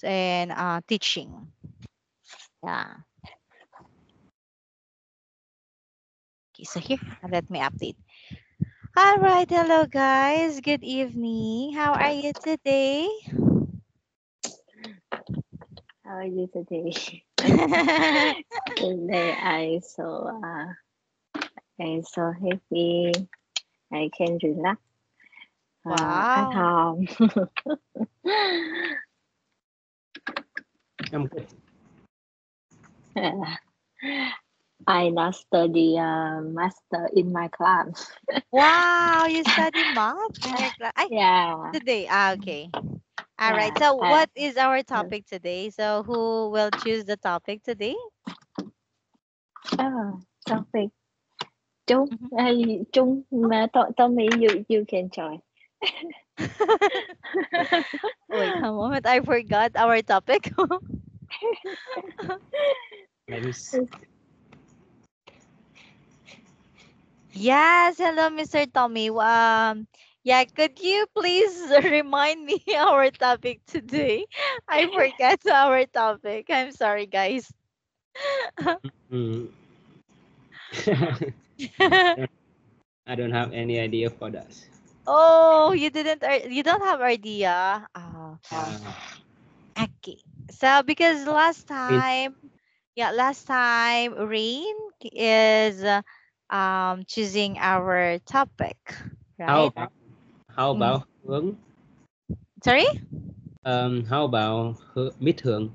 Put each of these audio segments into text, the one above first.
and teaching. Yeah. Okay, so here, let me update. All right, hello guys. Good evening. How are you today? How are you today? Today I'm so happy. I can relax. An Wow. hòm. I'm good. I now study master in my class. Wow, you study math in your class? Yeah, Today. Okay. All right. yeah. So what is our topic today? So who will choose the topic today? Topic. Trung, Mhm. Trung, Tommy, you can join. Wait a moment. I forgot our topic. Let me see. Yes. Hello, Mr. Tommy. Yeah, could you please remind me our topic today? I forgot our topic. I'm sorry, guys. Mm. I don't have any idea for that. Oh, you don't have idea. Yeah. Okay. So because In, last time Rain is choosing our topic, how right? about how Mm. about Hướng? Sorry? How about Mít Hường?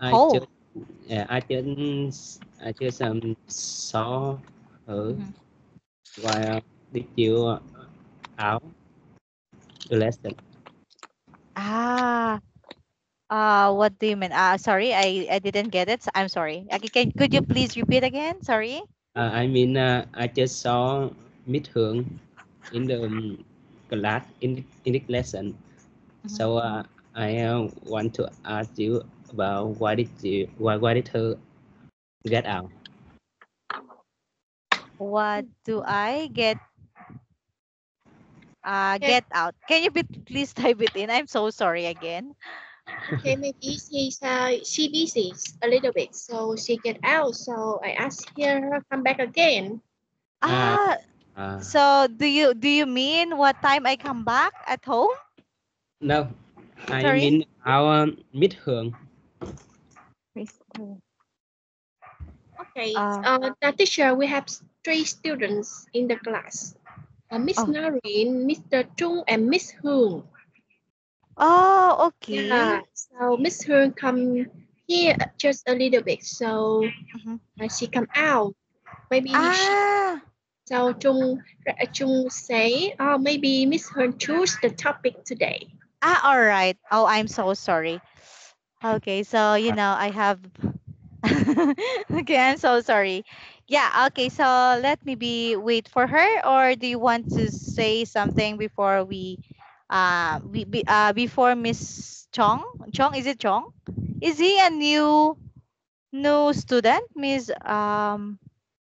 I Oh. just I just saw her Mhm. while did you out the lesson. Ah. What do you mean? Sorry, I didn't get it. I'm sorry. Okay, could you please repeat again? Sorry. I mean I just saw Mít Hường in the class in the lesson. Mhm. So I want to ask you about why did her get out? What do I Okay, get out? Can you please type it in? I'm so sorry again. okay, maybe she busy a little bit, so she get out. So I asked her come back again. Uh, Ah, uh, so do you mean what time I come back at home? no, I Sorry. mean our Mít Hường. Okay, Uh the teacher, we have three students in the class. Miss oh. Noreen, Mr. Chung, and Miss Hoon. Oh, Yeah, okay. so Miss Hoon come here just a little bit, so Mhm. she come out. Maybe she. Ah. So Chung say, oh, maybe Miss Hoon choose the topic today. All right. Oh, I'm so sorry. Okay, so I have okay, I'm so sorry. Yeah, okay, so let me wait for her, or do you want to say something before before Miss Chong? Chong, is it Chong? Is he a new student, Miss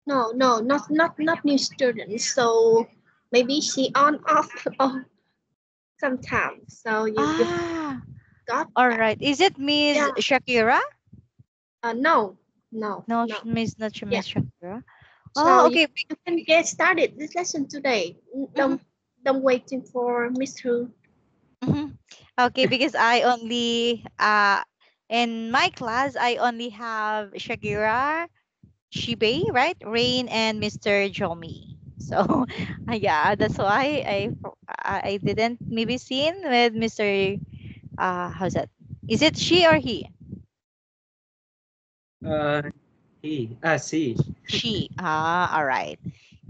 No, no, not new students. So maybe she on off oh, sometimes. So you ah got all that. right. Is it Miss Yeah. Shakira? No, no, No, no. not Yeah. Miss Shakira. So Oh, okay. you can get started this lesson today. Don't waiting for Miss Hu. Mhm. Okay, because I only in my class I only have Shakira, Shibe, right? Rain and Mr. Jomi. So yeah, that's why I didn't maybe seen with Mr. How's that? Is it she or he? Uh, she. She. All right.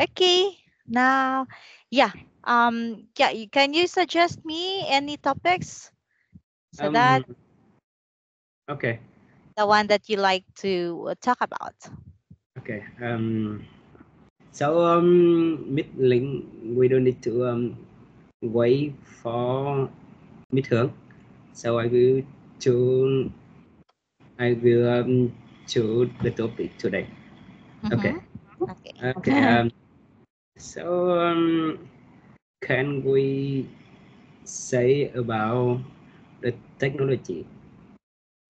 Okay. Now, yeah. Yeah, can you suggest me any topics so that Um, okay, the one that you like to talk about? okay. So Mít Linh, we don't need to wait for Mít Hường. So to I will choose the topic today. Okay. Mm-hmm. Okay. Okay. So can we say about the technology?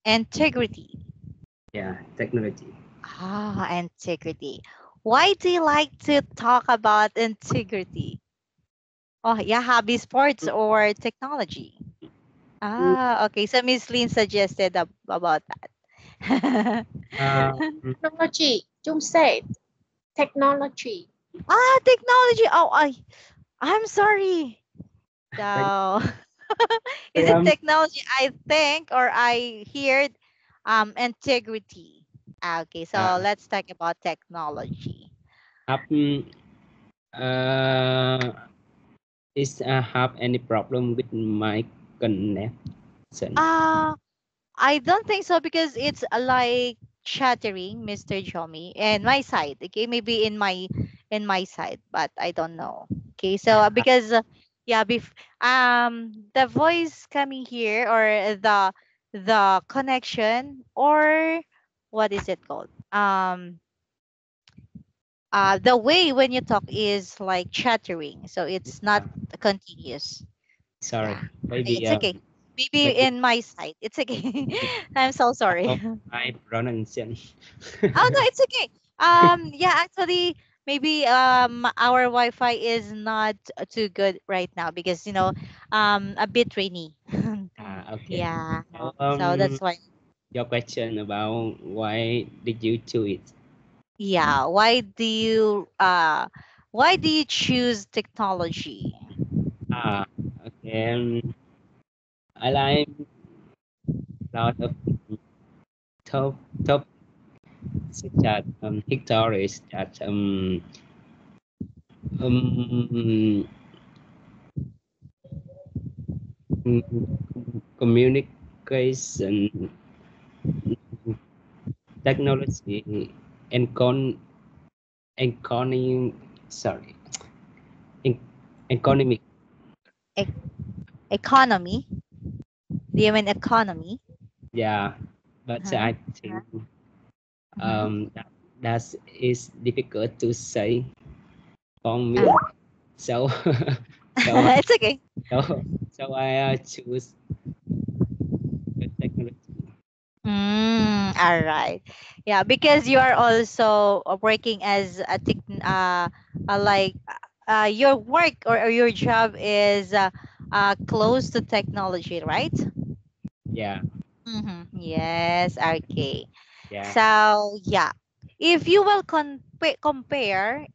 Integrity. Yeah, technology. Ah, integrity. Why do you like to talk about integrity? Oh, yeah, hobby, sports, or technology? Mm, Ah, okay. So Miss Lynn suggested about that. Um, Technology. Jung said technology. Ah, technology. Oh, I'm sorry. So, is it um, technology? I think or I heard integrity. Ah, okay, so uh, let's talk about technology. have uh, is have any problem with my connection? Ah, I don't think so because it's like chattering, Mr. Jomi, and my side. Okay, maybe in my side, but I don't know. Okay, so because yeah, the voice coming here or the connection or what is it called? The way when you talk is like chattering, so it's not continuous. Sorry, Yeah, maybe it's okay. Maybe maybe in my side, it's okay. I'm so sorry. of my pronunciation. Oh no, it's okay. Yeah, actually, maybe our Wi-Fi is not too good right now because a bit rainy. Okay. Yeah, So, so that's why. your question about why did you choose it? Yeah, why do you choose technology? Ah, okay. I like a lot of top top such as histories that um mm, communication technology and economy sorry en- economic. E- Economy? Do you mean economy? Yeah, but Uh-huh. I think Uh-huh. that is difficult to say for me. Uh, So so it's okay. so so I choose the technology. All right. Yeah, because you are also working as like your work or your job is close to technology, right? Yeah, Yes. Okay. yeah. So yeah, if you will compare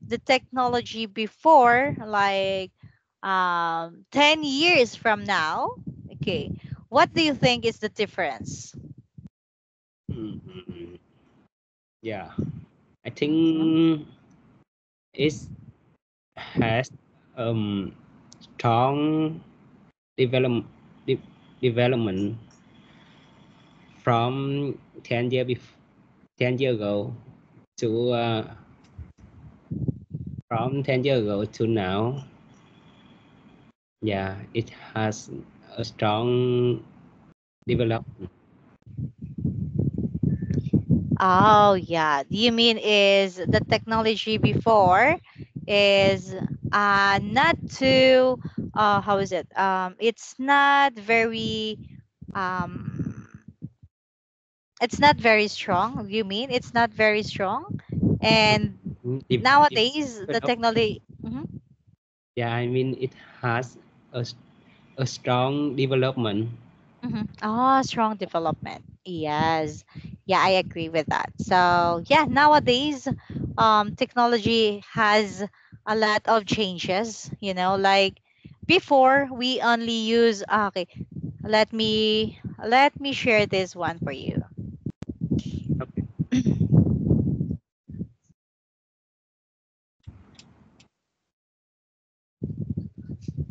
the technology before, like 10 years from now, okay, what do you think is the difference? Mm, yeah. I Mhm. think it has um strong develop, de- development from 10 years ago to from 10 years ago to now. Yeah, it has a strong development. Oh yeah, you mean is the technology before is not too how is it? It's not very um it's not very strong. You mean it's not very strong? And nowadays the Develop, technology. Mhm. yeah, I mean it has a, a strong development. Oh, strong development. Yes. Yeah, I agree with that. So, yeah, nowadays, technology has a lot of changes, like before we only use, okay, let me share this one for you. Okay.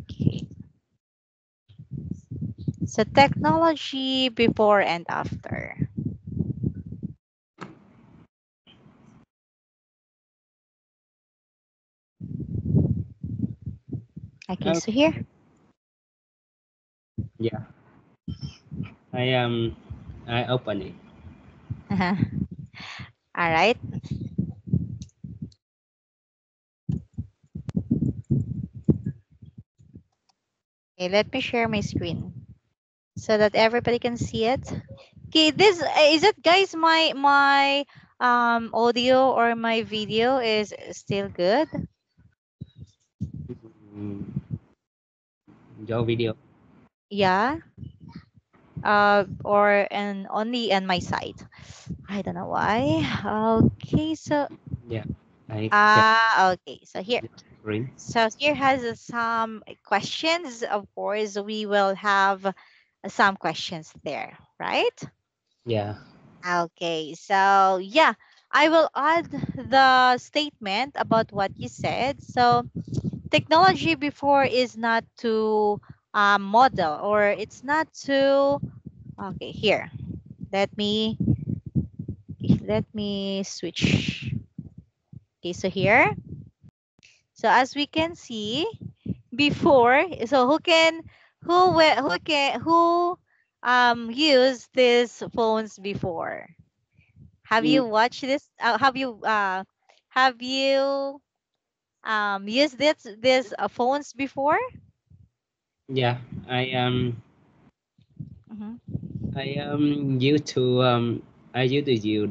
Okay. So, technology before and after. Okay, so Okay. here. Yeah, I I open it. Uh-huh. All right. Okay, let me share my screen. so that everybody can see it. Okay, this is it, guys. My audio or my video is still good. Mm, your video. Yeah. Or and only on my side. I don't know why. Okay, so Yeah, I can okay, so here. the screen. So here has some questions. Of course, we will have some questions there, right? Yeah. Okay, so yeah, I will add the statement about what you said. So technology before is not to model, or it's not to. Okay, here. Let me switch. Okay, so here. So as we can see before, so who used these phones before? Have Mm, you watched this? Have you used this phones before? yeah, I Mm-hmm. used to I used to use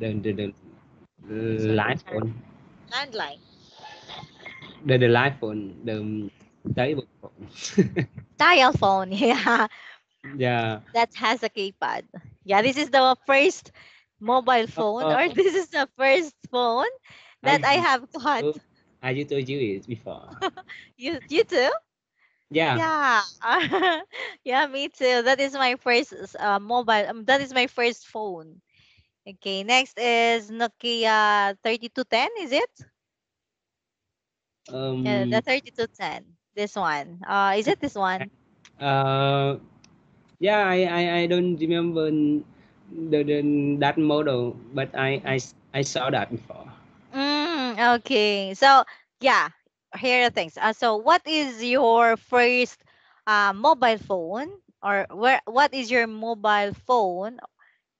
the Sorry, live phone, landline. the live phone, the table phone. Dial phone, yeah, Yeah. that has a keypad. Yeah, this is the first mobile phone, or Uh, this is the first phone I that I used have got. to I used to use it before. You too? Yeah. Yeah. Yeah, me too. That is my first mobile. That is my first phone. Okay, next is Nokia 3210, is it? Yeah, the Um. 3210. This one. Is it this one? Uh. Yeah. I don't remember the that model, but I saw that before. Okay. So, yeah, here are the things. So, what is your first mobile phone, or what is your mobile phone?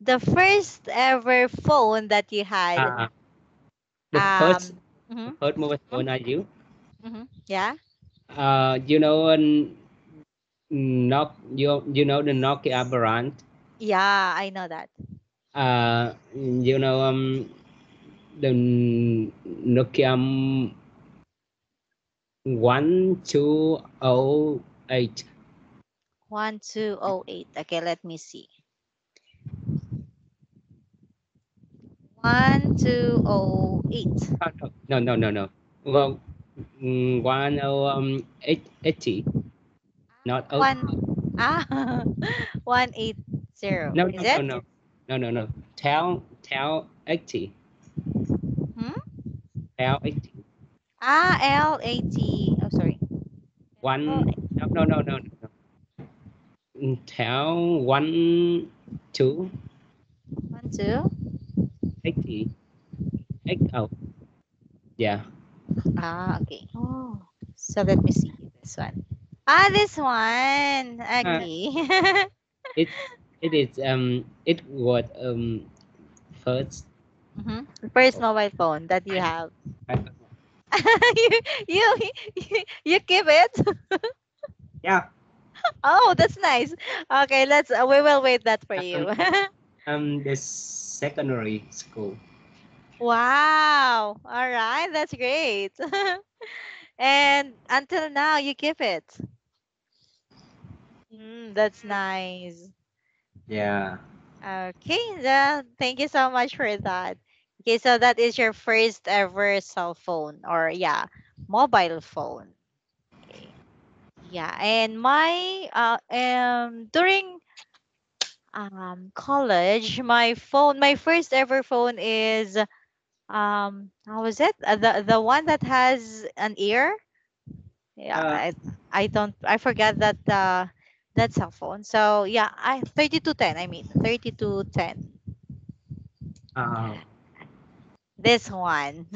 The first ever phone that you had. Uh, the first Um, mm-hmm, mobile phone I use. yeah. You know, you know the Nokia brand. Yeah, I know that. You know the Nokia 1208. 1208. Okay, let me see. 1208. No, no, no, no. Well, one eight eighty, not oh. One ah 180. No, Is no, no, it? no, no, no, no. Tell 80, Hmm? tell 80. L80. Oh, sorry. L One. No, no, no, no, no. Tell one two 12. 80 eight oh. Yeah. Okay. So let me see this one. This one. Uh, Okay. it it is it was first. First mobile phone that you have. I- you, you you keep it. yeah. Oh, that's nice. Okay, we will wait that for Um, you. the secondary school. Wow. All right, that's great. And until now you keep it. That's nice. Yeah. Okay, thank you so much for that. Okay, so that is your first ever cell phone, or yeah, mobile phone. Okay. Yeah, and during college, my first ever phone is how was it? The one that has an ear? Yeah, Uh, I don't I forgot that cell phone. So yeah, I 3210, I mean 3210. uh, This one.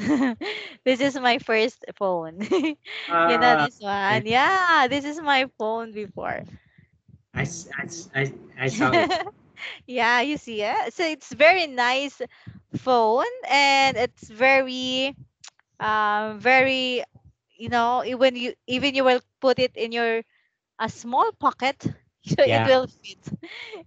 This is my first phone. uh, This one. Yeah, this is my phone before. I, s- I, s- I saw it. Yeah, you see it. So it's very nice phone, and it's very, when you even you will put it in your a small pocket. So it Yeah. will fit.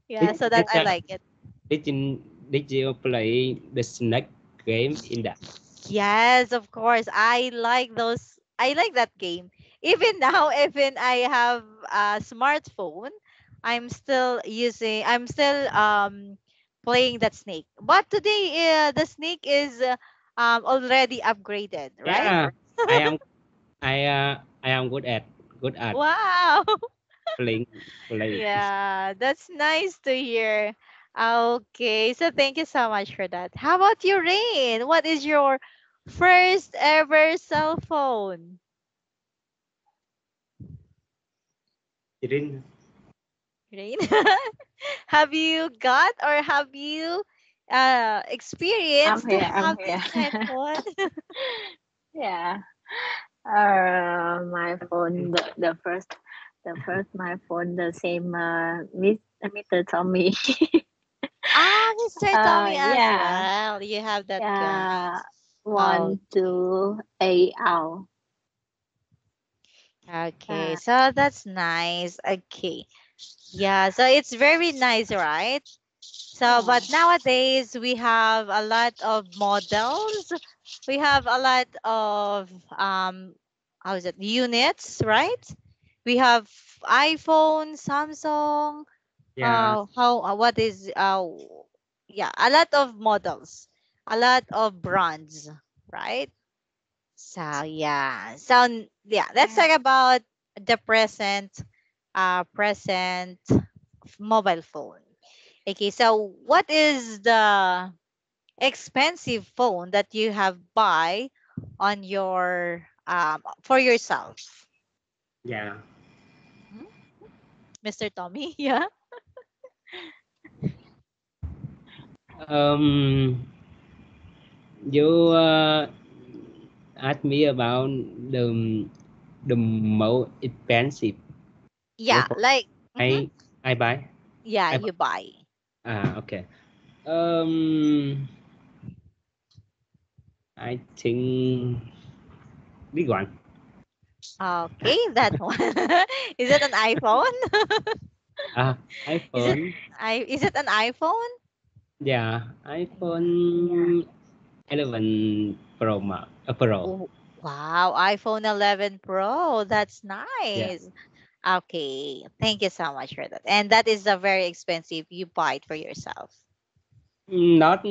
Yeah, Did, so that did, I uh, like it. did you did you play the snake game in that? Yes, of course. I like those. I like that game. Even now, even I have a smartphone, I'm still playing that snake. But today, the snake is already upgraded, right? Yeah, I am I am good at Wow. playing play. Yeah, that's nice to hear. Okay, so thank you so much for that. How about you, Rain? What is your first ever cell phone? Didn't Rain? Have you got or have you I'm experienced to here. I'm have this here. kind of phone? Yeah. My phone, the first my phone, the same, Mr. Tommy. Mr. Tommy as Yeah, well. You have that gun. yeah, Oh, 128 hour. okay. Uh, So that's nice. Okay. Yeah, so it's very nice, right? So, yeah, but nowadays we have a lot of models. We have a lot of how is it, units, right? We have iPhone, Samsung. yeah. How what is yeah, a lot of models, a lot of brands, right? So yeah, yeah. Let's yeah. talk about the present mobile phone. Okay, so what is the expensive phone that you have buy on your for yourself? Yeah. Hmm? Mr. Tommy, yeah. Um, you asked me about the most expensive Yeah, phone like I I buy. yeah, I buy. you buy. Okay. Um, I think this one. Okay, that one. Is it an iPhone? Is it iPhone. is it an iPhone? Yeah, Yeah. iPhone 11 Pro Max. Pro. Oh, wow, iPhone 11 Pro. That's Yeah. nice. Okay, thank you so much for that. And that is a very expensive. You buy it for yourself. Not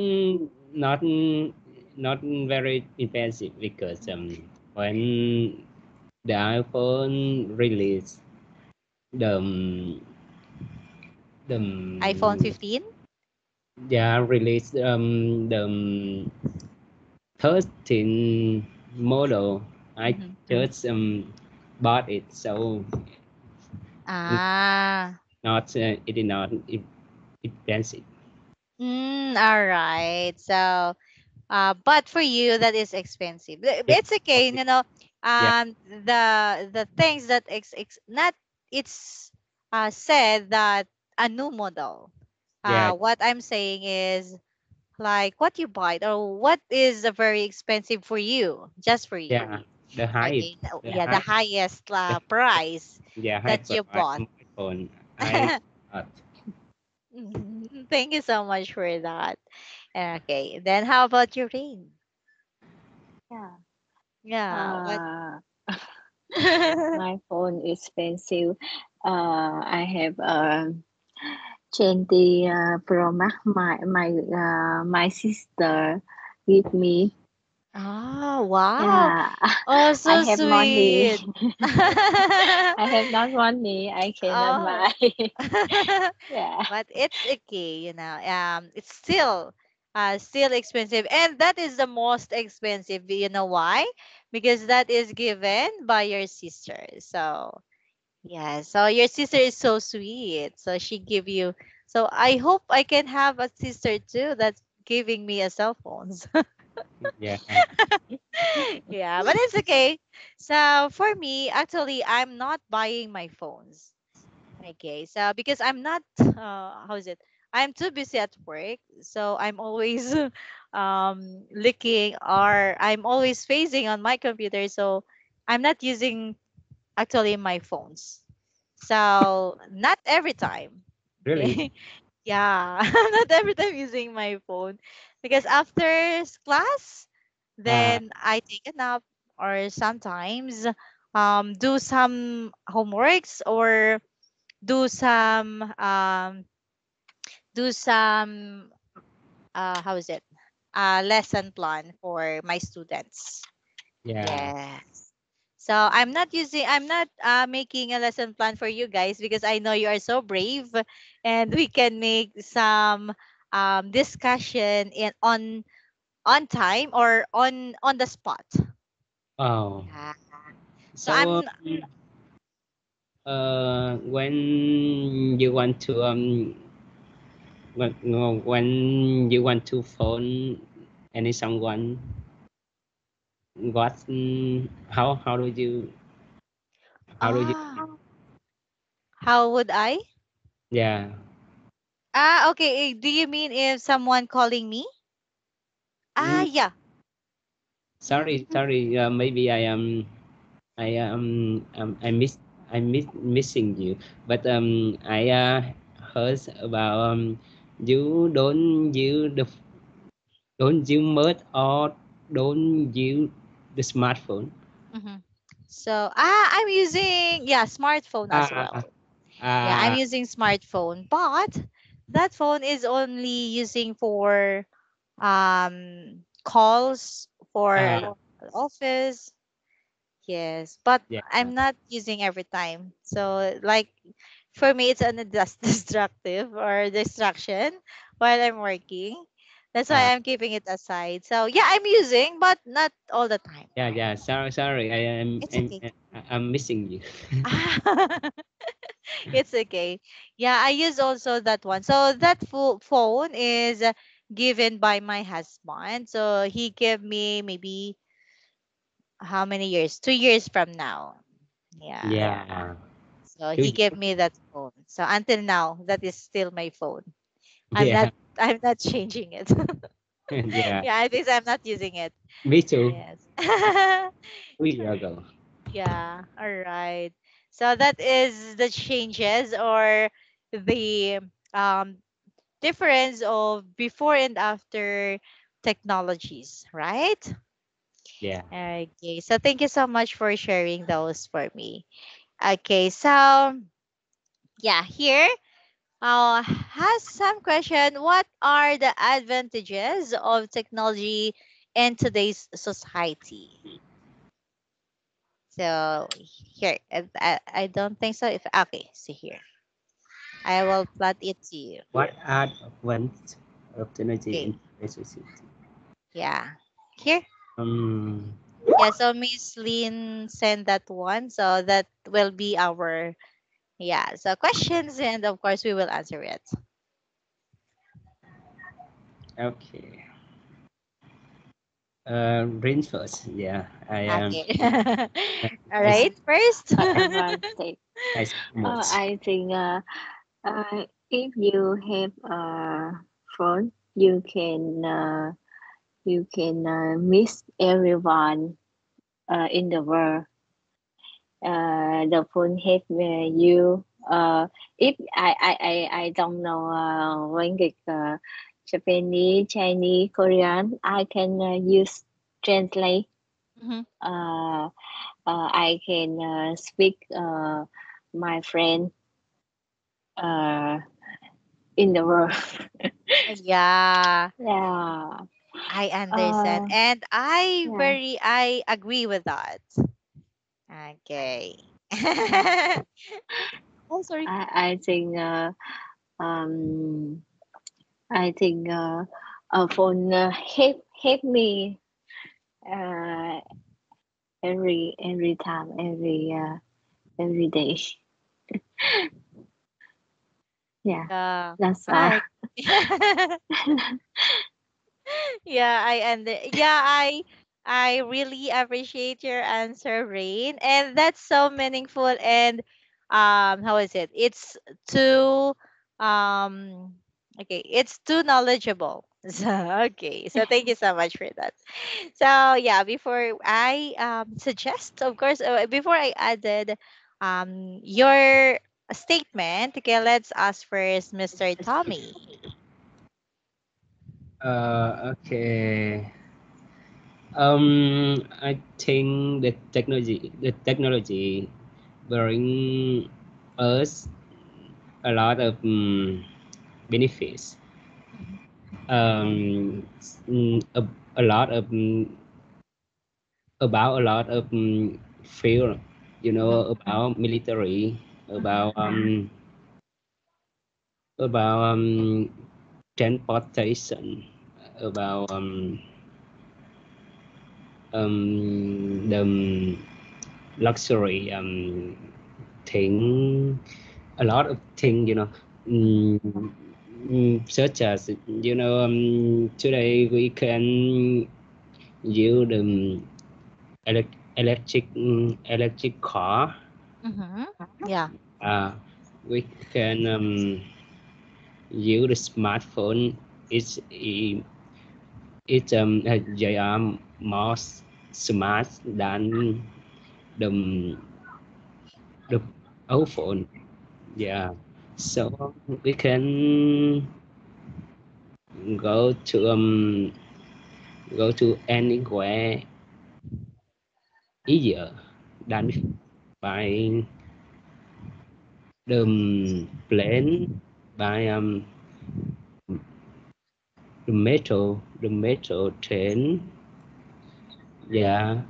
not not very expensive because when the iPhone released the the iPhone 15? yeah released the 13 model, I Mm-hmm. just bought it, so Ah. it is not expensive. All right. So, but for you, that is expensive. Yeah, It's okay, you know. yeah, The things that not it's said that a new model. yeah, What I'm saying is like what you buy or what is a very expensive for you, just for you. yeah. The height, Okay. the Yeah, the height, highest the, price yeah, height that you price bought. of my phone. I got. Thank you so much for that. Okay. Then how about your rain? Yeah. Yeah. What? Uh, my phone is expensive. I have a 20 Pro Max. My sister give me. Oh, wow. Yeah, Oh, I so have money. sweet. I have not money. I cannot Oh. buy. Yeah, But it's okay, you know. It's still expensive. And that is the most expensive. You know why? Because that is given by your sister. So yeah, so your sister is so sweet. So she give you. So I hope I can have a sister too that's giving me a cell phones. Yeah, Yeah, but it's okay. So for me, actually, I'm not buying my phones. Okay, so because I'm not, how is it? I'm too busy at work, so I'm always looking or I'm always facing on my computer, so I'm not using actually my phones. So not every time. Really? Okay. Yeah, not every time using my phone because after class, Uh, then I take a nap or sometimes do some homeworks or do some um do some how is it lesson plan for my students. yeah. Yes. So I'm not making a lesson plan for you guys because I know you are so brave and we can make some discussion in on time or on the spot. Oh. Yeah. So So when you want to when you want to phone any someone, what how do you how do you ah how would I? yeah. Okay. Do you mean if someone calling me? Mm, Yeah. sorry. Maybe I miss missing you. But I heard about you don't use much or don't use the smartphone. hmm So I'm using smartphone as Ah, well. Yeah, I'm ah, using smartphone, but that phone is only using for calls for ah, office. Yes, but yeah, I'm not using every time. So like for me it's an destructive or distraction while I'm working. That's ah, why I'm keeping it aside. So yeah, I'm using but not all the time. yeah. Sorry. It's okay. I'm missing you. It's okay. Yeah, I use also that one. So that phone is given by my husband. So he gave me maybe how many years? 2 years from now. Yeah. Yeah. So Two he gave years. me that phone. So until now, that is still my phone. I'm not Yeah. I'm not changing it. Yeah. Yeah, I think I'm not using it. Me too. Yes. 2 years ago. Yeah. All right. So that is the changes or the um difference of before and after technologies, right? Yeah. Okay. So thank you so much for sharing those for me. Okay. So yeah, here has some question. What are the advantages of technology in today's society? So here, I don't think so. If okay, see here, I will plot it to you. What are advanced of technology Okay, in relationship? yeah, here. Um, Yeah, so Miss Lynn sent that one. So that will be our, yeah, so questions, and of course we will answer it. okay. Rain first. Yeah, Okay. All I right, first. Advantage. I much. I think if you have a phone, you can miss everyone in the world. The phone have you. If I don't know language, Japanese, Chinese, Korean, I can use translate. Mhm. Uh, I can speak my friend uh, in the world. Yeah, Yeah. I understand, Uh, and yeah. I agree with that. Okay. Yeah. Oh, sorry. I think um I think a phone help me uh every time every day. Yeah, Yeah. that's all. I yeah, I really appreciate your answer, Rain. And that's so meaningful and how is it? It's too um okay, it's too knowledgeable. So okay. So thank you so much for that. So yeah, before I suggest, of course, before I added your statement. Okay, let's ask first Mr. Tommy. Okay. I think the technology bring us a lot of benefits. A lot of about a lot of field, about military, about transportation, about the luxury thing, a lot of things, such as today we can use the electric car. Mm-hmm. Yeah. uh, we can use the smartphone. They are more smart than the the old phone. Yeah, so we can go to anywhere easier than by the plane, by the metro train. Yeah.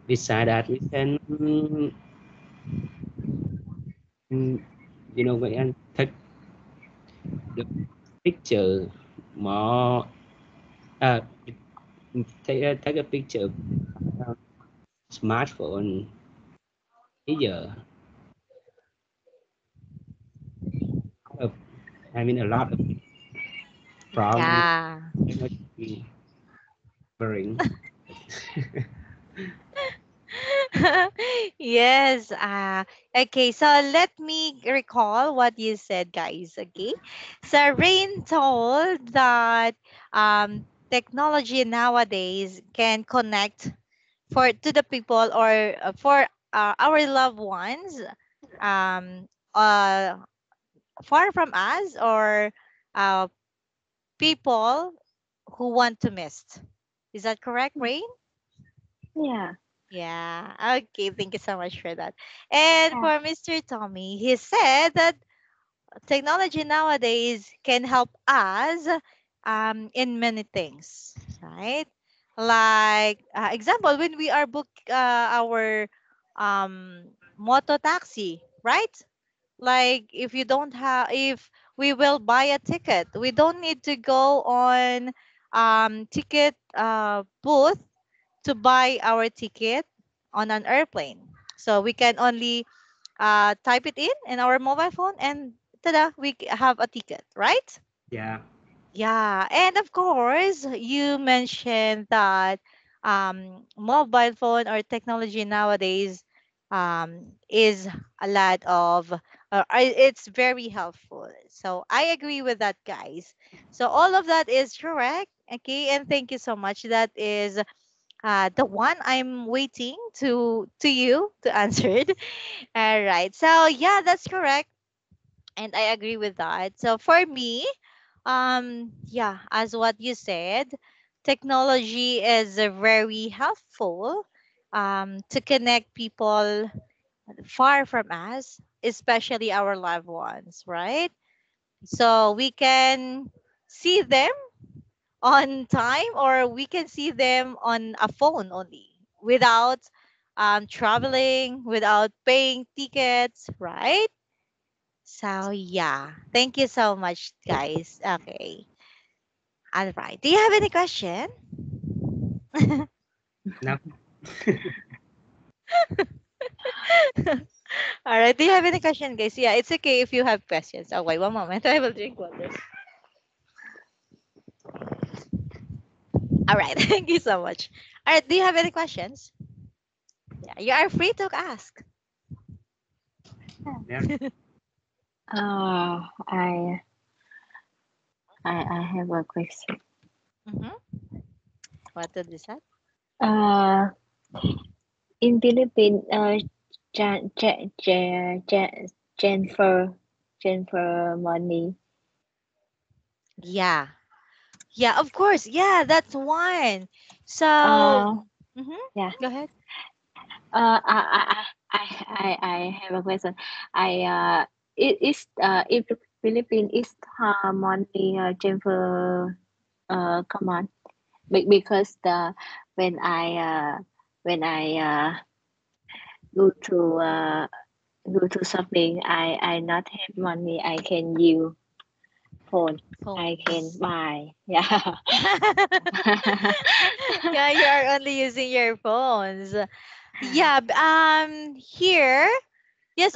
Beside that, we can mm, we can take the picture more. Uh, take a picture smartphone easier. Uh, I mean, a lot of problem Yeah. technology bring. Yes. Okay, so let me recall what you said, guys. Okay. So Rain told that technology nowadays can connect to the people or for our loved ones um uh far from us or uh people who want to miss. Is that correct, Rain? Yeah. Yeah. Okay. Thank you so much for that. And Yeah. for Mr. Tommy, he said that technology nowadays can help us in many things, right? Like, example, when we are book our moto taxi, right? Like, if we will buy a ticket, we don't need to go on ticket booth to buy our ticket on an airplane. So we can only type it in our mobile phone and tada, have a ticket, right? Yeah. Yeah, and of course, you mentioned that mobile phone or technology nowadays is a lot of, it's very helpful. So I agree with that, guys. So all of that is correct. Okay, and thank you so much. That is the one I'm waiting to you to answer it. All right. So yeah, that's correct, and I agree with that. So for me, yeah, as what you said, technology is very helpful to connect people far from us, especially our loved ones, right? So we can see them on time, or we can see them on a phone only without traveling, without paying tickets, right? So yeah, thank you so much, guys. Okay, all right. Do you have any question? Now, All right. Do you have any question, guys? Yeah, it's okay if you have questions. Oh wait, one moment. I will drink water. All right. Thank you so much. All right. Do you have any questions? Yeah, you are free to ask. yeah. Uh, I I have a question. Mm-hmm. What did you say? Uh, in Philippines, Jennifer money. Yeah. Yeah, of course. Yeah, that's one. So, Uh, mhm, yeah. go ahead. I have a question. I it is if the Philippines is money Jennifer come on. Because the when I uh when I go to uh go to shopping, I not have money. I can use phone. I can Phones. buy. Yeah. Yeah, you are only using your phones. Yeah, here, yes,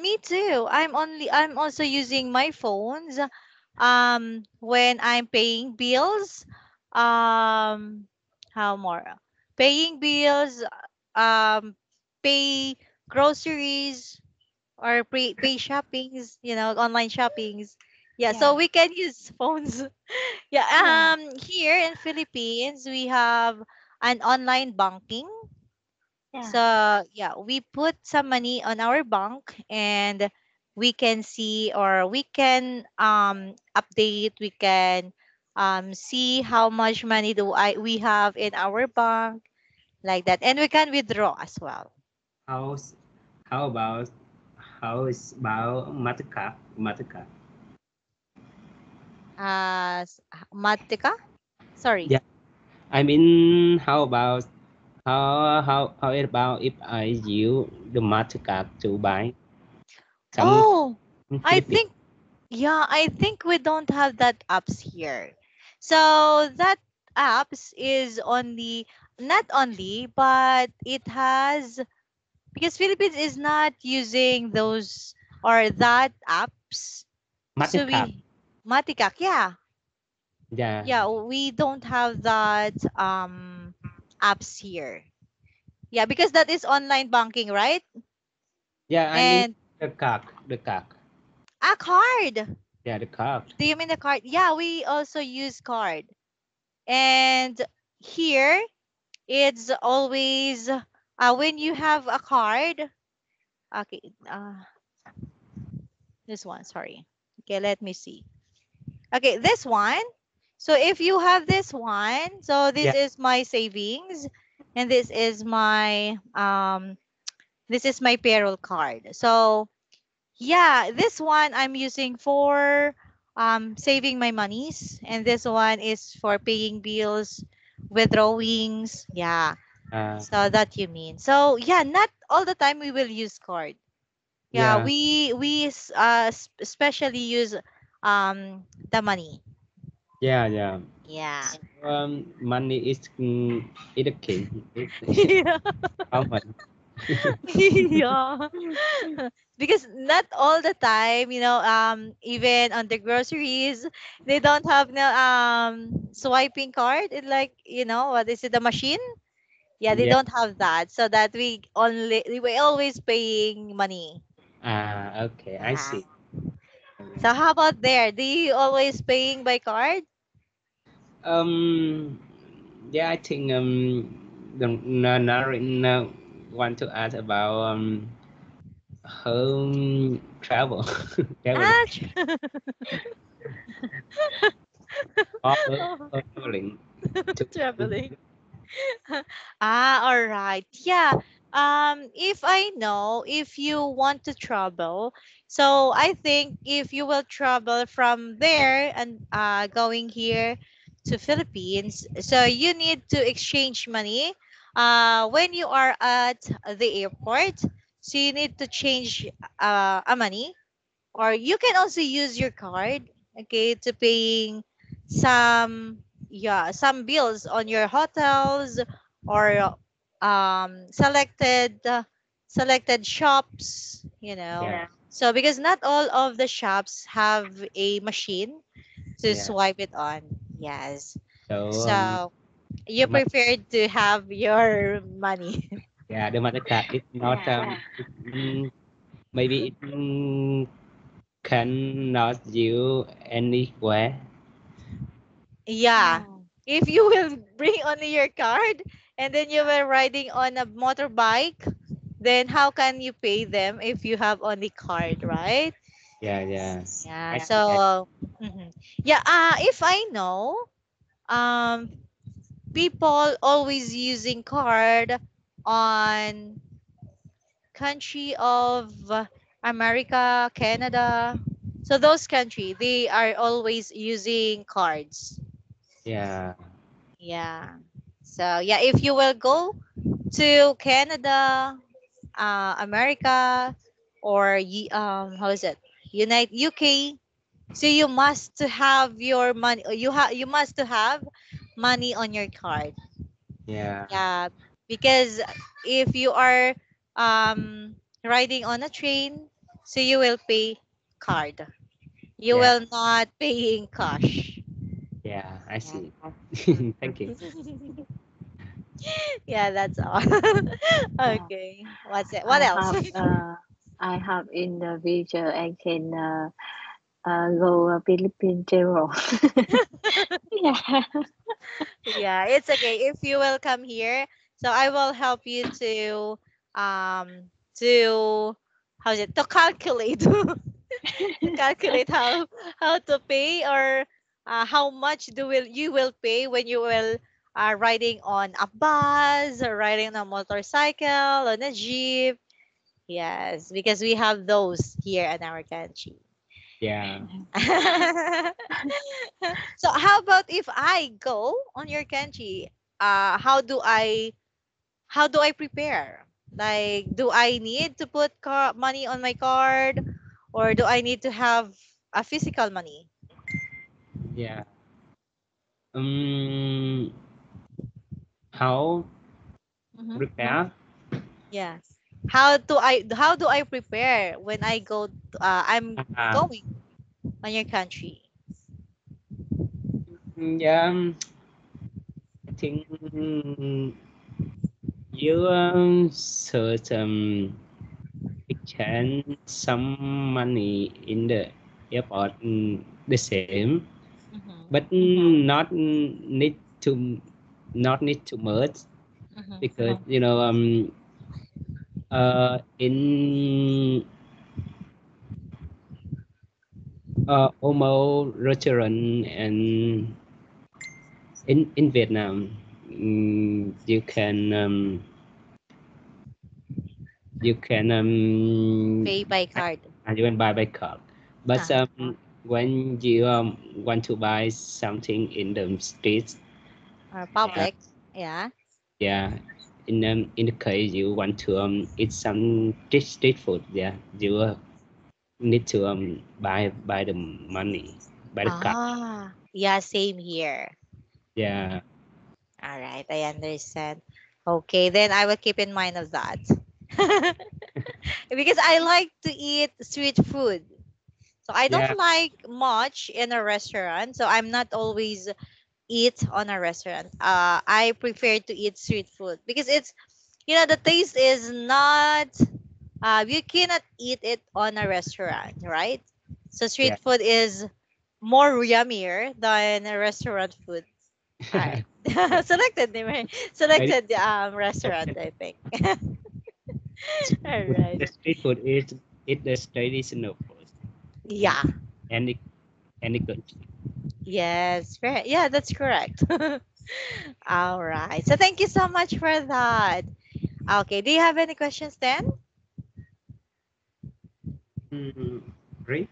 me too. I'm also using my phones when I'm paying bills. Um how more? Paying bills, um pay groceries or pay shoppings, online shoppings. Yeah, so Yeah. we can use phones. Yeah, Yeah. here in Philippines we have an online banking. Yeah. So yeah, we put some money on our bank and we can see, or we can update, we can see how much money do I we have in our bank, like that, and we can withdraw as well. How's how about Matica? Matica. Matika? Sorry. Yeah. I mean, how about if I use the Matica to buy some Oh, in I Philippines? think, yeah, I think we don't have that apps here. So that apps is only, not only, but it has, because Philippines is not using those or that apps. So Matica. we, Matikak, yeah. Yeah. Yeah, we don't have that apps here. Yeah, because that is online banking, right? Yeah, I mean And the card. The card. a card. Yeah, the card. Do you mean the card? Yeah, we also use card. And here it's always when you have a card. Okay, this one, sorry. Okay, let me see. Okay, this one. So if you have this one, so this Yeah. is my savings, and this is my payroll card. So yeah, this one I'm using for saving my monies, and this one is for paying bills, withdrawings. Yeah. Uh, So that you mean. So yeah, not all the time we will use card. Yeah, yeah. we especially use the money. Yeah. Yeah. Yeah. Money is the king. It's Yeah. common. Yeah. Because not all the time, even on the groceries, they don't have no swiping card. It like, what is it, the machine? Yeah, they Yeah. don't have that. So that we always paying money. Okay, I Yeah. see. So how about there? Do you always paying by card? Um, yeah, I think no want to ask about home travel, traveling, Ah, or oh, traveling to. traveling. All right. Yeah. If I know if you want to travel, so I think if you will travel from there and going here to Philippines, so you need to exchange money when you are at the airport. So you need to change a money, or you can also use your card, okay, to paying some, yeah, some bills on your hotels, or selected shops, Yeah, so because not all of the shops have a machine to yeah. swipe it on. Yes, So so you the mat- prefer to have your money. yeah, the mother card is not Yeah. maybe it cannot you anywhere. Yeah. Oh. If you will bring only your card and then you were riding on a motorbike, then how can you pay them if you have only card, right? Yeah, yeah. Yeah. I think I So, mhm. Yeah. If I know, um, people always using card on country of America, Canada. So those country, they are always using cards. yeah, Yeah. So yeah, if you will go to Canada, America, or how is it? United UK. So you must to have your money. You must to have money on your card. yeah, Yeah, because if you are riding on a train, so you will pay card. You yeah, will not paying cash. yeah. I Yeah. see. Thank you. Yeah, that's all. Yeah. Okay. What's it? What I else? have I have in the future I can go Philippine travel. Yeah. Yeah, it's okay if you will come here. So I will help you to how's it to calculate to calculate how to pay or how much do will you will pay when you will riding on a bus or riding on a motorcycle on a jeep. Yes, because we have those here in our country. Yeah. So how about if I go on your country? How do I prepare? Like, do I need to put money on my card, or do I need to have a physical money? Yeah. Um, how Mm-hmm. repair? Yeah. How do I prepare when I go? I'm Uh, going on your country. yeah, I think you search exchange some money in the airport the same, Mm-hmm. but not need to merge Mm-hmm. because in Omo restaurant and in Vietnam, you can Pay by card. you can buy by card, but Uh-huh. when you want to buy something in the streets, Or uh, public. Yeah. yeah, in the case you want to eat some street food, yeah, you need to buy the money, buy the card, Yeah, same here. yeah, All right, I understand. Okay, then I will keep in mind of that. Because I like to eat street food. So I don't yeah, like much in a restaurant. So I'm not always eat on a restaurant. I prefer to eat street food because the taste is not. You cannot eat it on a restaurant, right? So yeah. street food is more yummier than a restaurant food. All right. Selected naman. I Selected restaurant, I think. All right. The street food is the traditional food in Yeah. any any country. Yes. Right. Yeah, that's correct. All right. So thank you so much for that. Okay. Do you have any questions then? Mm, right?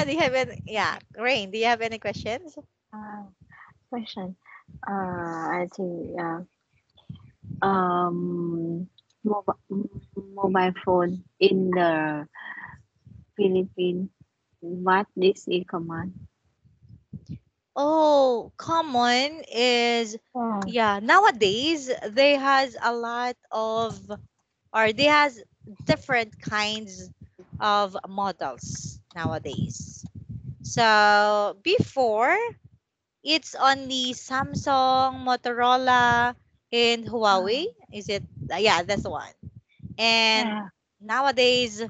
Do you have any? Yeah. Rain, do you have any questions? Uh, question. I think um mobile phone in the Philippines. What this is command? Oh, common is Yeah. yeah. Nowadays, they has a lot of or they has different kinds of models nowadays. So before, it's only Samsung, Motorola, and Huawei. Is it? Yeah, that's the one. And Yeah. nowadays,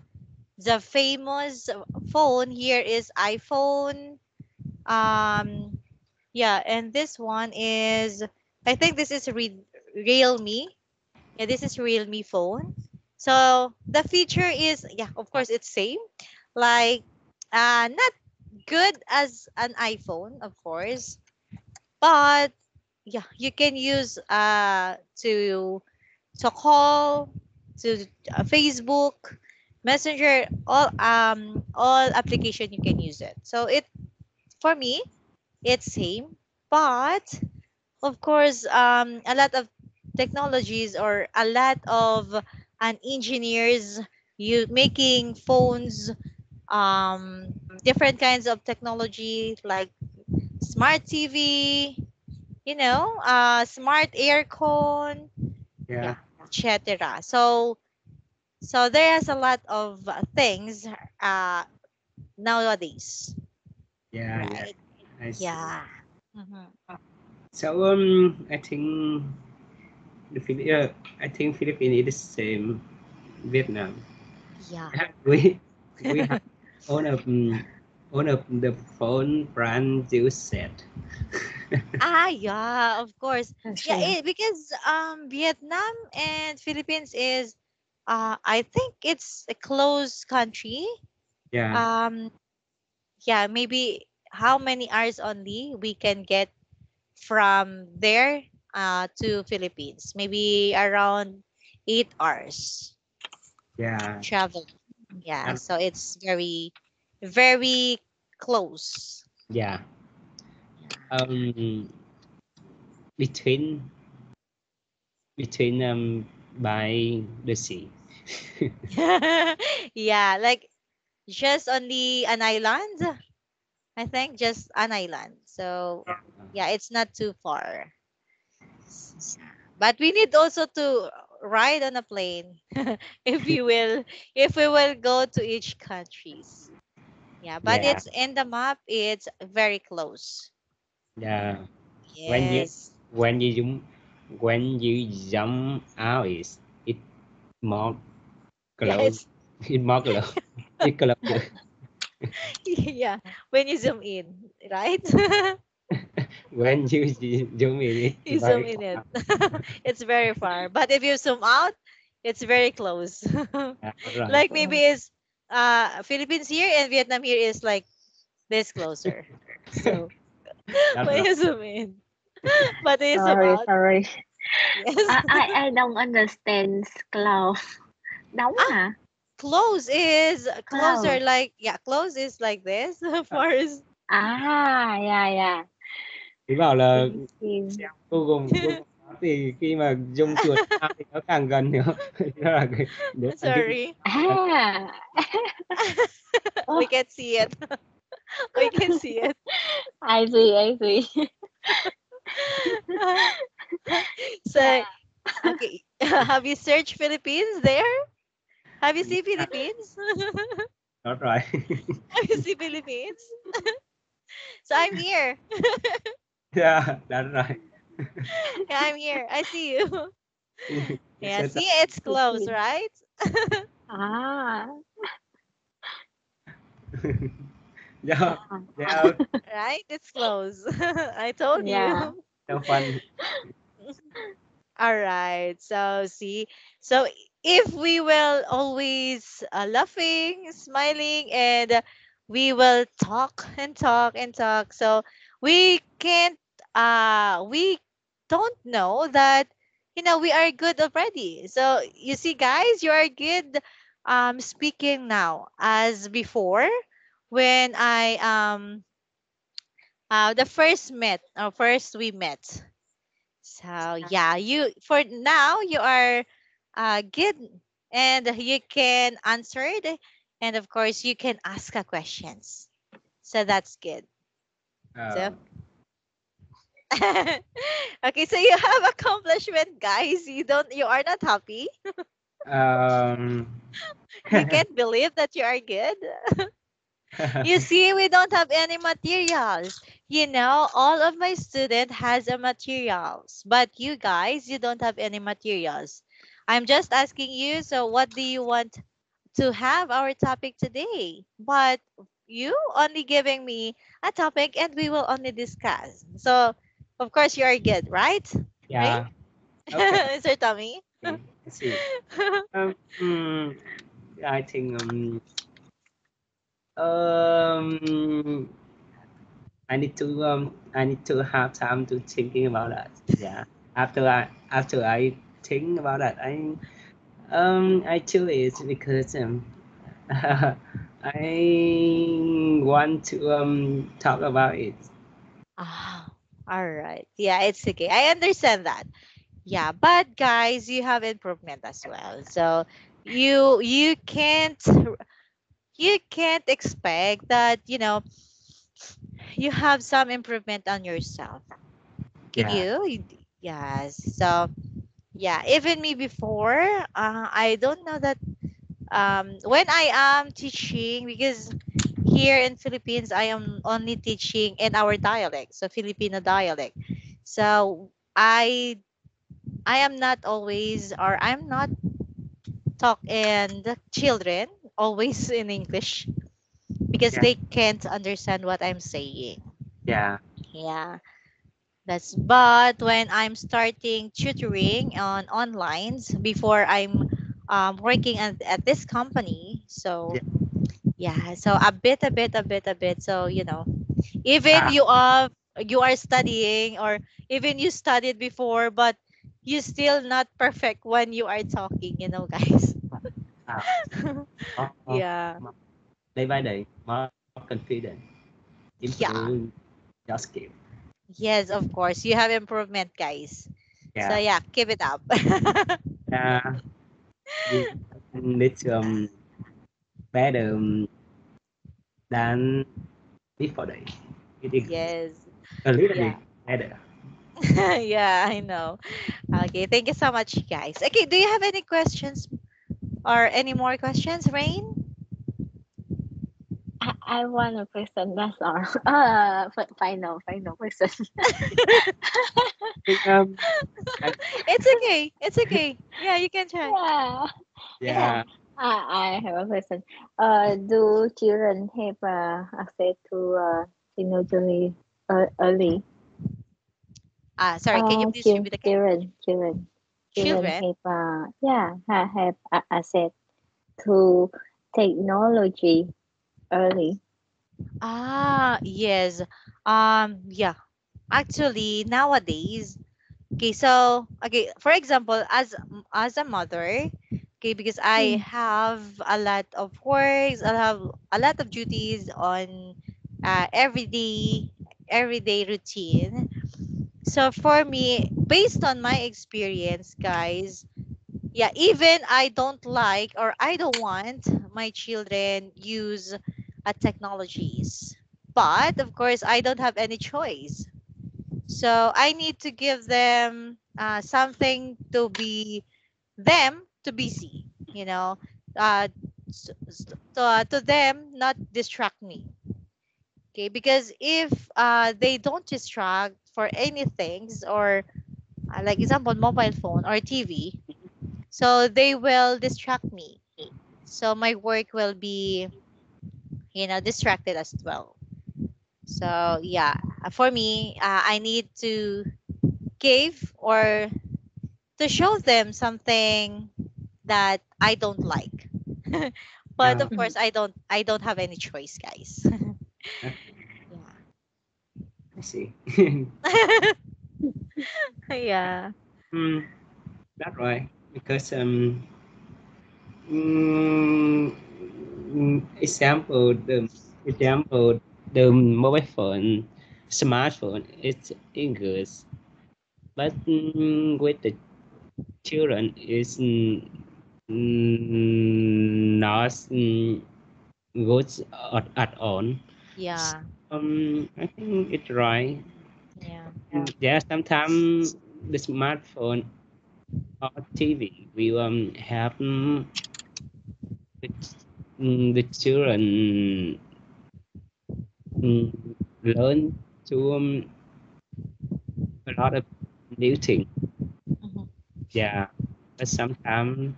the famous phone here is iPhone. Um, yeah, and this one is, I think this is Realme. Yeah, this is Realme phone. So the feature is, yeah, of course it's same. Like not good as an iPhone, of course, but yeah, you can use to call, to Facebook, Messenger, all application you can use it. So it, for me, it's same, but of course, a lot of technologies or a lot of engineers you making phones, different kinds of technology like smart TV, smart aircon, Yeah, yeah, etc. So there's a lot of things uh nowadays, yeah, yeah. right? I see. Yeah. Hmm. So I think I think Philippines is the same Vietnam. Yeah. We have one of the phone brand you said. Yeah, of course. Yeah, Sure. because Vietnam and Philippines is I think it's a close country. Yeah, Um yeah, maybe how many hours only we can get from there to Philippines? Maybe around 8 hours yeah, travel. Yeah, and so it's very very close. yeah. Yeah. Um, between by the sea. Yeah, like just only an island. I think just an island. So Yeah. yeah, it's not too far. Yeah. But we need also to ride on a plane if you will, if we will go to each countries. Yeah, but Yeah, it's in the map, it's very close. yeah. When you Yes. when you zoom when you jump out is it more Yeah, close. it's It more close. It closer. yeah, when you zoom in, right? When you zoom in, it's You zoom very in it. far. It's very far. But if you zoom out, it's very close. Yeah, right. Like maybe it's Philippines here and Vietnam here is like this closer. So That's when right. you zoom in, but when you zoom Sorry, out, sorry. yes. I don't understand cloud. Đóng Ah, hả? close is closer. Cloud. Like yeah, close is like this. Far is À, yeah, yeah. Chỉ bảo là Chim chim. xem Google Maps thì khi mà zoom chuột ra thì nó càng gần nữa. Nó là nếu mà zoom sorry, là À. we Oh, can see it. We can see it. I see, I see. So okay, have you searched Philippines there? Have you seen Philippines? đó rồi. Have you seen Philippines? So I'm here. Yeah, đó rồi. Yeah, I'm here. I see you. Cái Yeah, sẽ see, it's close, Philippines. right? À. do À. do Right? It's close. I told Yeah. you. do fun. All right. So see, so if we will always laughing, smiling, and we will talk and talk and talk. So we can't. We don't know that we are good already. So you see, guys, you are good. Speaking now as before when I the first met or first we met. So yeah, you for now you are good and you can answer it, and of course you can ask a questions. So that's good. So Ờ, okay, so you have accomplishment, guys. You are not happy. um, You can't believe that you are good. You see, we don't have any materials. All of my student has a materials, but you guys, you don't have any materials. I'm just asking you, so what do you want to have our topic today? But you only giving me a topic and we will only discuss. So, of course, you are good, right? Right? yeah, okay. Sir Tommy? Okay, I see. Um, mm, I think um I need to have time to thinking about that. Yeah. After I think about that, I choose it because I want to talk about it. Ah, all right. Yeah, it's okay. I understand that. Yeah, but guys, you have improvement as well. So you can't expect that, you have some improvement on yourself. Can Yeah. you? Yes. So yeah, even me before, I don't know that when I am teaching, because here in Philippines I am only teaching in our dialect, so Filipino dialect. So I am not always, or I'm not talk and children always in English because Yeah. they can't understand what I'm saying. Yeah. Yeah. But when I'm starting tutoring on onlines before I'm working at this company, so Yeah. yeah, so a bit. So even Ah, you are studying, or even you studied before, but you still not perfect when you are talking, guys. ah, more, Yeah. more, day by day, more confident, improve Yeah. your skill. Yes, of course. You have improvement, guys. So Yeah. yeah, keep it up. Yeah. You need to better than before day. It is Yes. a little bit Yeah. better. Yeah, I know. Okay, thank you so much, guys. Okay, do you have any questions or any more questions, Rain? I want a question. That's all. Final question. think, I, It's okay. It's okay. Yeah, you can try. Yeah, Yeah. yeah. yeah, I have a question. Do children have access to technology early? Sorry, can you please repeat again? Children Children. have have access to technology early. Yes. Yeah. Actually, nowadays, okay, so okay, for example, as a mother, okay, because I Mm. have a lot of works, I have a lot of duties on everyday routine. So for me, based on my experience, guys, yeah, even I don't like, or I don't want my children use technologies. But of course, I don't have any choice. So I need to give them something to busy, to them not distract me. Okay, because if they don't distract for anything, or like example mobile phone or TV, so they will distract me. So my work will be distracted as well. So yeah, for me, I need to give, or to show them something that I don't like. But of yeah. course, I don't have any choice, guys. I see. Yeah. Yeah. mm, that's right. Because mm, example the mobile phone, smartphone, it's English, but with the children is not good at all. Yeah. I think it's right. Yeah. Yeah, sometimes the smartphone or TV will have the, the children mm, learn to a lot of new things. Mhm. Yeah, but sometimes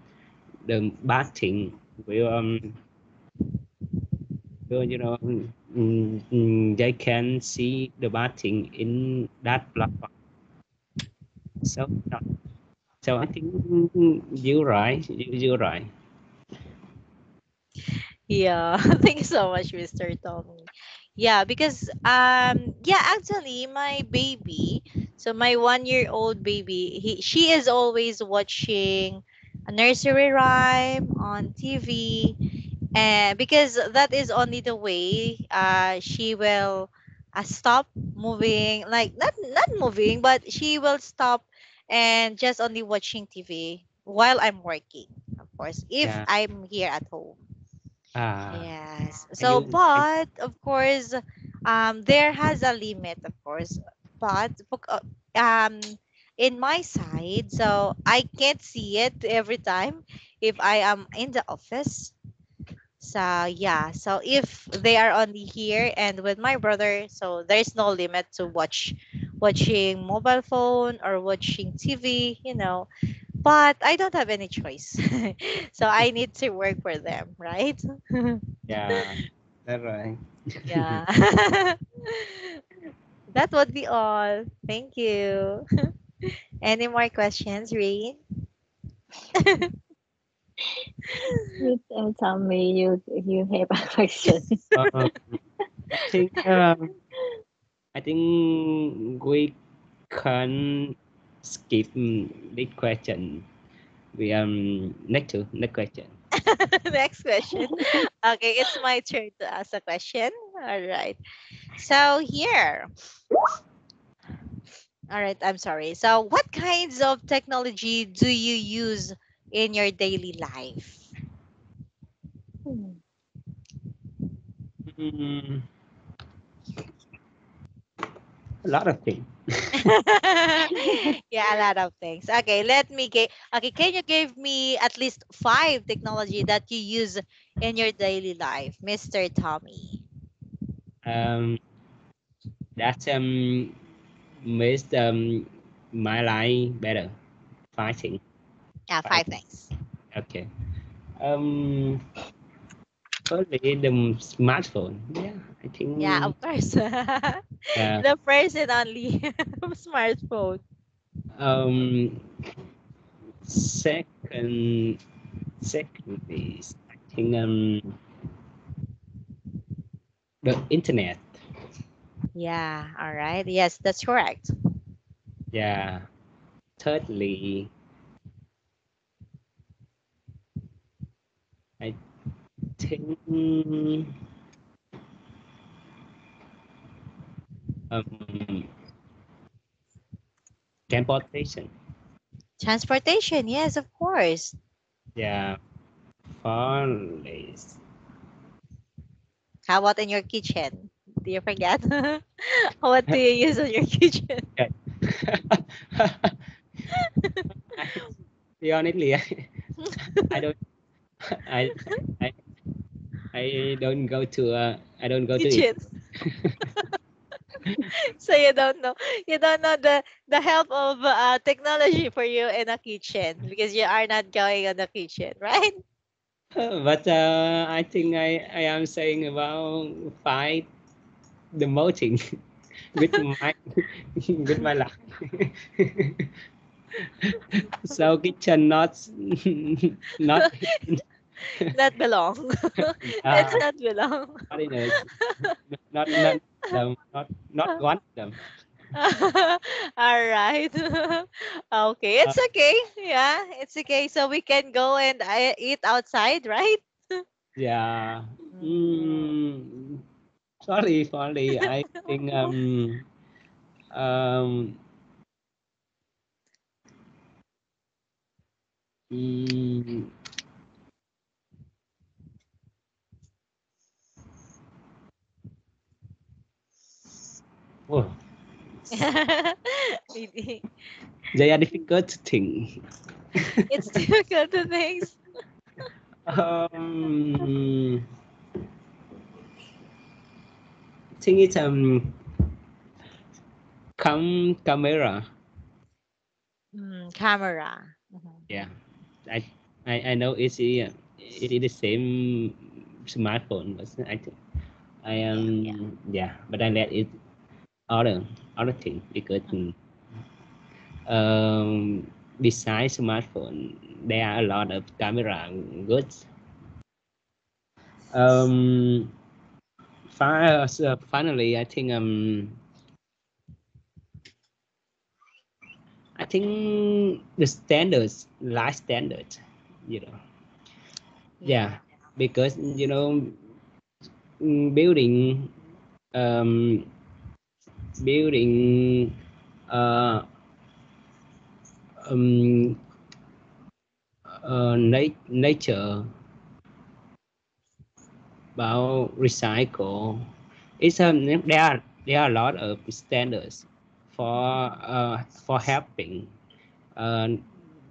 the bad thing will they can see the bad thing in that platform. So not. So I think you're right. You're right. Yeah, thank you so much, Mr. Tommy. Yeah, because yeah, actually my baby, so my 1 year old baby, she is always watching a nursery rhyme on TV, and because that is only the way she will stop moving, like not moving, but she will stop and just only watching TV while I'm working, of course, if Yeah. I'm here at home. Ah, Yes. are So, you? but of course, there has a limit, of course. But in my side, so I can't see it every time if I am in the office. So yeah. So if they are only here and with my brother, so there's no limit to watching mobile phone or watching TV. But I don't have any choice. So I need to work for them, right? Yeah, that's right. Yeah. That would be all. Thank you. Any more questions, Rain? You tell me you have a question. Um, I think I think we can skip this question. We next question. Next question. Okay, it's my turn to ask a question. All right. So here. All right, I'm sorry. So what kinds of technology do you use in your daily life? Mm, a lot of things. Yeah, a lot of things. Okay, okay, can you give me at least five technology that you use in your daily life, Mr. Tommy? Um, that makes my life better. Fighting. Yeah, five Fighting. things. Okay. Um, Firstly, the smartphone. Yeah, I Yeah, think. of course. Uh, The first and only smartphone. um, second, is I think the internet. Yeah, all right. Yes, that's correct. Yeah. Thirdly, I think um transportation. Transportation, yes, of course. Yeah. Fourthly, How about in your kitchen? Do you forget? What do you use in your kitchen? okay. I, be honestly, I don't I I I don't go to I don't go to it. Kitchen. So you don't know the help of technology for you in a kitchen because you are not going on the kitchen, right? But I think I am saying about fight the moting with my with my life. So kitchen not not Not belong. It's yeah, not belong. not in a, not them not one of them. All right. Okay, Uh, it's okay. Yeah, it's okay. So we can go and eat outside, right? yeah. Mm. Mm, sorry. I think um mm, oh, Really. they are difficult to think. It's difficult to think. Um, think it's camera. Camera. Mhm. Yeah, I I know it is the same smartphone, but I Yeah, yeah. yeah, but I let it other other thing because Mhm. um besides smartphone, there are a lot of camera goods. Um, finally, I think the standards, life standards, you know, Yeah. yeah, because building, um, building, uh, um, nature about recycle. It's there are a lot of standards for helping uh,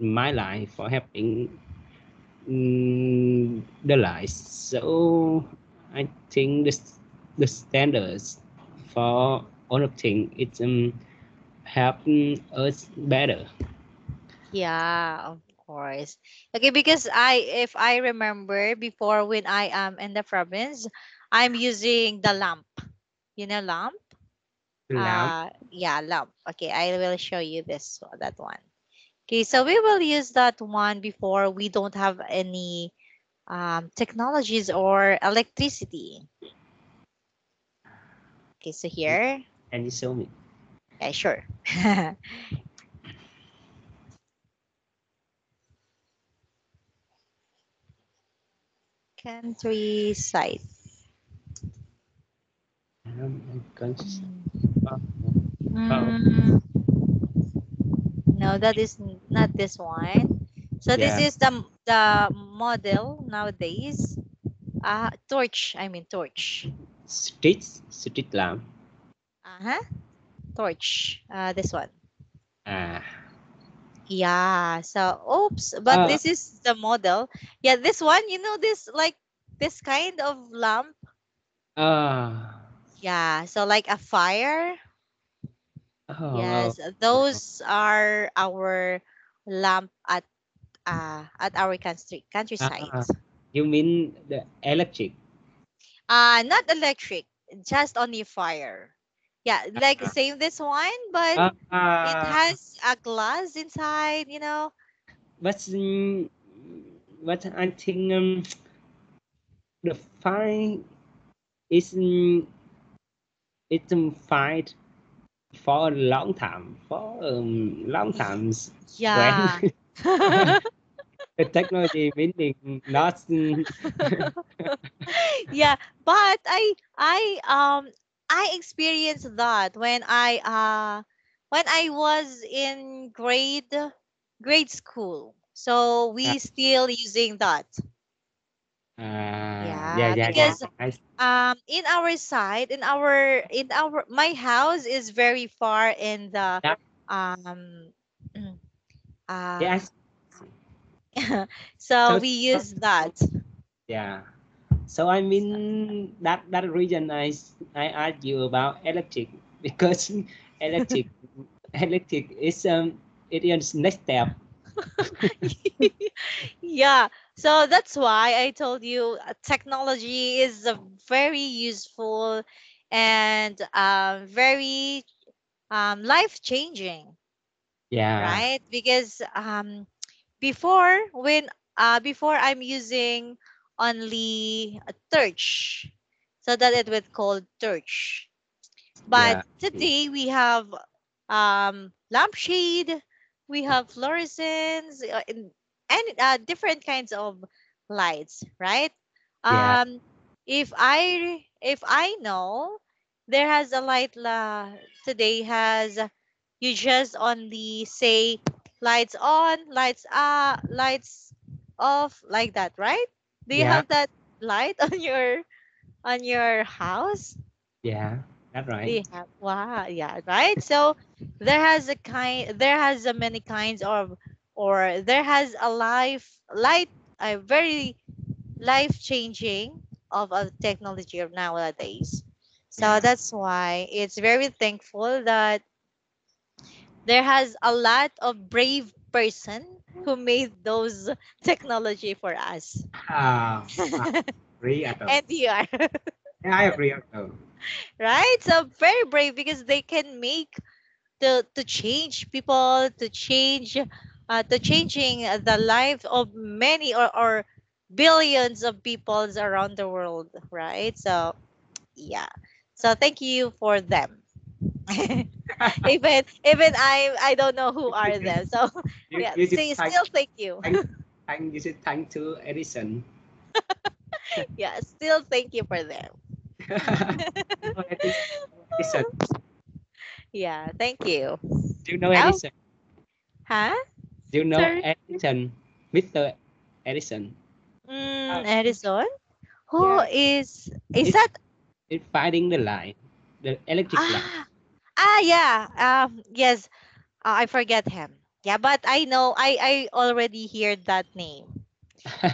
my life for helping the life. So I think the standards for all of things it's helping us better. Yeah, of course. Okay, because if I remember before when I am in the province, I'm using the lamp. You know, lamp? Lamp. Yeah, lamp. Okay, I will show you that one. Okay, so we will use that one before we don't have any technologies or electricity. Okay, so here, And you show me. yeah, sure. Countryside. Conscious. Mm. Oh, oh, Mm, no, that is not this one. So this yeah. is the model nowadays. Torch. I mean torch. Street lamp. Uh-huh. Torch. This one. Ah. Yeah. So oops, but Uh, this is the model. Yeah, this one, this like this kind of lamp. uh, Yeah. So like a fire. oh, Yes, those are our lamp at our countryside. ah, you mean the electric? Not electric, just only fire. Yeah, like Ah, same this one, but it ah, has a glass inside. but but I think the fine is it's fight for a long time for long Y- times when Yeah. the technology meaning not Yeah, but I experienced that when I was in grade school. So we still using that. yeah Yeah, yeah yeah because I, in our side, in our my house is very far in the yeah um yeah uh I, so so we use that. yeah. So I mean that reason I asked you about electric because electric electric is it is next step. Yeah, so that's why I told you technology is a very useful and very life changing, Yeah, right? Because before I'm using only a torch, so that it would called torch. But yeah, today we have lampshade, we have fluorescents, and different kinds of lights, right? yeah, Um, if I know there has a light today has you just only say lights on, lights off like that, right? Do you yeah, have that light on your house? yeah. That's Do right. you have wow, yeah, right? So there has a many kinds of or there has a light a very life changing of technology of nowadays. So Yeah, that's why it's very thankful that there has a lot of brave person who made those technology for us. I agree at all. And you are Yeah, I agree at all. right. So very brave because they can make to change people, to change to changing the life of many or billions of peoples around the world, right? So yeah. So thank you for them. Even I don't know who are them. So yeah, you should see, still thank you. thank, you should thank to Edison. Yeah, still thank you for them. You know Edison. Yeah, thank you. Do you know Oh, Edison? huh? Do you know Sorry. Edison? Mr. Edison. Edison. Who Yeah, is it, that? it's finding the line, the electric line. Ah, yeah. Yes. I forget him. Yeah, but I know I already heard that name.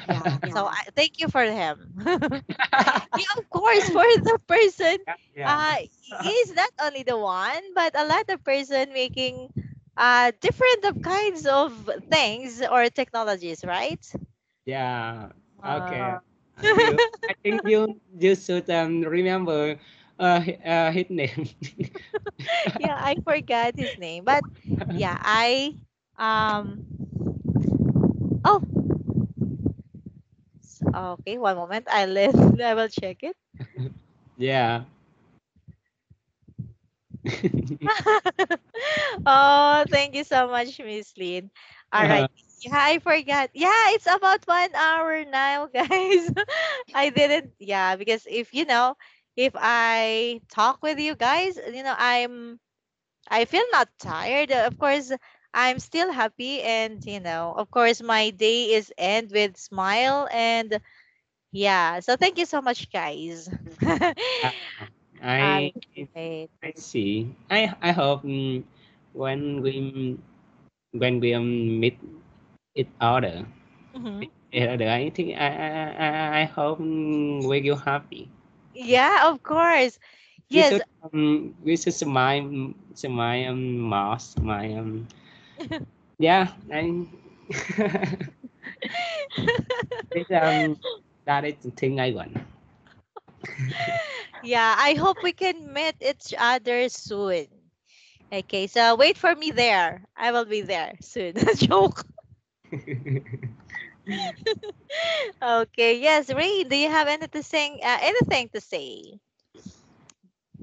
Yeah. So Yeah. thank you for him. Yeah, of course, for the person. Yeah. He's not only the one, but a lot of person making different of kinds of things or technologies, right? Yeah. Okay. Uh, I think you should remember his name. yeah, I forgot his name, but yeah, I um. Oh, okay. One moment. I will check it. Yeah. Oh, thank you so much, Miss Lynn. All right. Yeah, I forgot. Yeah, it's about 1 hour now, guys. I didn't, yeah, because if I talk with you guys, I feel not tired. Of course, I'm still happy, and of course, my day is end with smile, and yeah. So thank you so much, guys. Yeah. All I right. I see. I hope when we meet each other, Mhm. I think I hope we will happy. Yeah, of course. Yes. We should smile more smile yeah I it's, that is the thing I want. Yeah, I hope we can meet each other soon. Okay, so wait for me there. I will be there soon. Joke. Okay, yes, Ray, do you have anything to say?